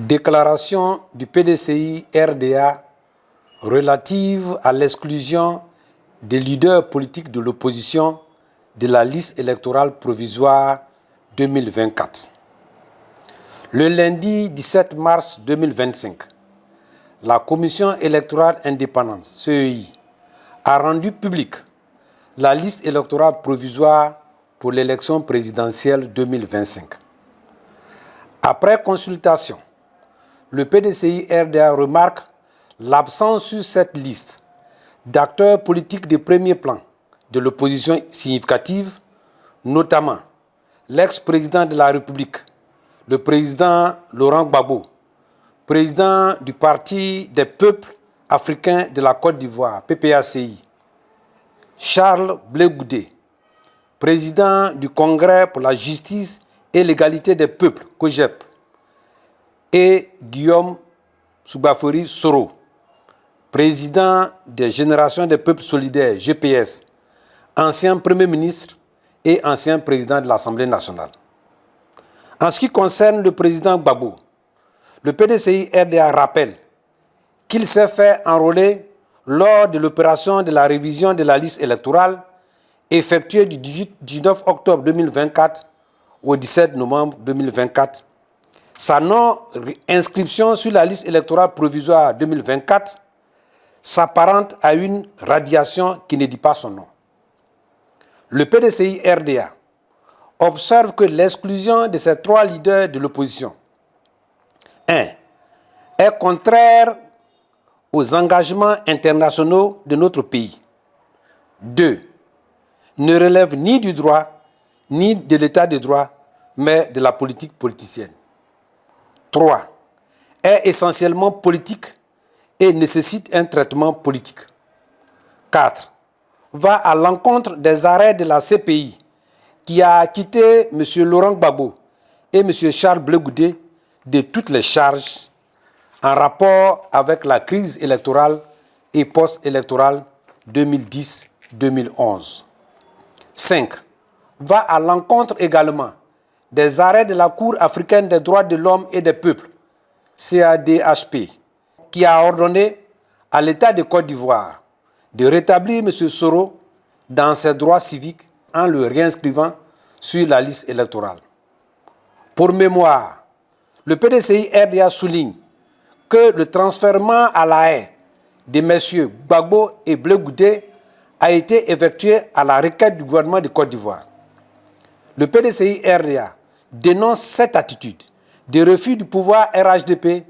Déclaration du PDCI RDA relative à l'exclusion des leaders politiques de l'opposition de la liste électorale provisoire 2024. Le lundi 17 mars 2025, la Commission électorale indépendante, CEI, a rendu publique la liste électorale provisoire pour l'élection présidentielle 2025. Après consultation, le PDCI RDA remarque l'absence sur cette liste d'acteurs politiques de premier plan de l'opposition significative, notamment l'ex-président de la République, le président Laurent Gbagbo, président du Parti des peuples africains de la Côte d'Ivoire, PPACI, Charles Blé Goudé, président du Congrès pour la justice et l'égalité des peuples, COJEP, et Guillaume Soubafori Soro, président des Générations des peuples solidaires, GPS, ancien Premier ministre et ancien président de l'Assemblée nationale. En ce qui concerne le président Gbagbo, le PDCI RDA rappelle qu'il s'est fait enrôler lors de l'opération de la révision de la liste électorale effectuée du 19 octobre 2024 au 17 novembre 2024. Sa non-inscription sur la liste électorale provisoire 2024 s'apparente à une radiation qui ne dit pas son nom. Le PDCI RDA observe que l'exclusion de ces trois leaders de l'opposition 1. Est contraire aux engagements internationaux de notre pays. 2. Ne relève ni du droit, ni de l'état de droit, mais de la politique politicienne. 3. Est essentiellement politique et nécessite un traitement politique. 4. Va à l'encontre des arrêts de la CPI qui a acquitté M. Laurent Gbagbo et M. Charles Blé Goudé de toutes les charges en rapport avec la crise électorale et post-électorale 2010-2011. 5. Va à l'encontre également des arrêts de la Cour africaine des droits de l'homme et des peuples, CADHP, qui a ordonné à l'État de Côte d'Ivoire de rétablir M. Soro dans ses droits civiques en le réinscrivant sur la liste électorale. Pour mémoire, le PDCI RDA souligne que le transfèrement à la haie de M. Gbagbo et Blé Goudé a été effectué à la requête du gouvernement de Côte d'Ivoire. Le PDCI RDA dénonce cette attitude de refus du pouvoir RHDP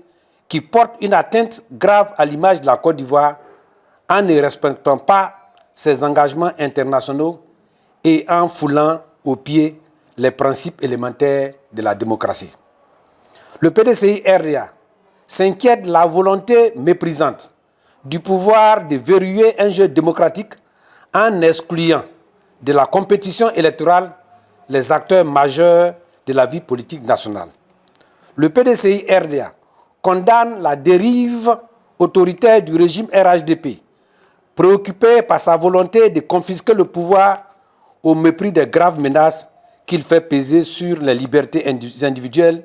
qui porte une atteinte grave à l'image de la Côte d'Ivoire en ne respectant pas ses engagements internationaux et en foulant aux pieds les principes élémentaires de la démocratie. Le PDCI RDA s'inquiète de la volonté méprisante du pouvoir de verrouiller un jeu démocratique en excluant de la compétition électorale les acteurs majeurs de la vie politique nationale. Le PDCI RDA condamne la dérive autoritaire du régime RHDP, préoccupé par sa volonté de confisquer le pouvoir au mépris des graves menaces qu'il fait peser sur les libertés individuelles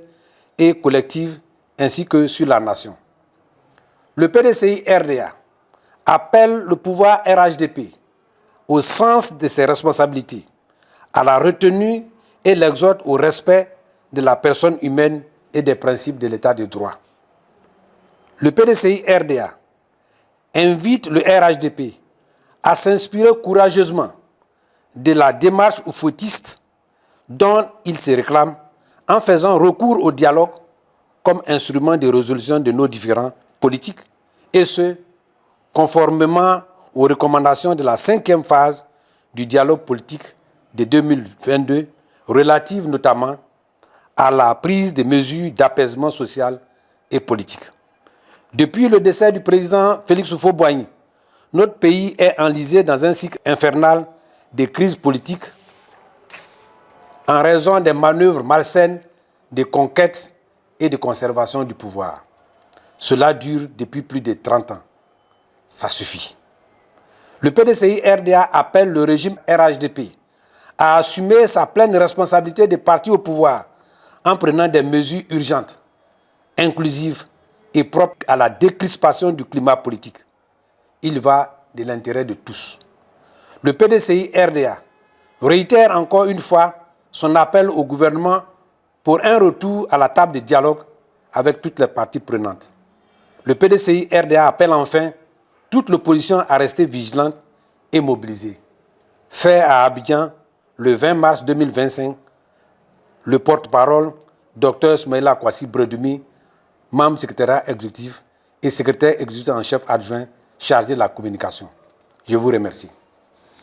et collectives ainsi que sur la nation. Le PDCI RDA appelle le pouvoir RHDP au sens de ses responsabilités, à la retenue et l'exhorte au respect de la personne humaine et des principes de l'état de droit. Le PDCI RDA invite le RHDP à s'inspirer courageusement de la démarche oufouetiste dont il se réclame en faisant recours au dialogue comme instrument de résolution de nos différends politiques, et ce, conformément aux recommandations de la 5e phase du dialogue politique de 2022, relative notamment à la prise de mesures d'apaisement social et politique. Depuis le décès du président Félix Houphouët-Boigny, notre pays est enlisé dans un cycle infernal de crises politiques en raison des manœuvres malsaines de conquête et de conservation du pouvoir. Cela dure depuis plus de 30 ans. Ça suffit. Le PDCI RDA appelle le régime RHDP à assumer sa pleine responsabilité de parti au pouvoir en prenant des mesures urgentes inclusive et propre à la décrispation du climat politique. Il va de l'intérêt de tous. Le PDCI RDA réitère encore une fois son appel au gouvernement pour un retour à la table de dialogue avec toutes les parties prenantes. Le PDCI RDA appelle enfin toute l'opposition à rester vigilante et mobilisée. Fait à Abidjan le 20 mars 2025, le porte-parole, Dr Smaïla Kwasi Bredumi, membre secrétaire exécutif et secrétaire exécutif en chef adjoint chargé de la communication. Je vous remercie.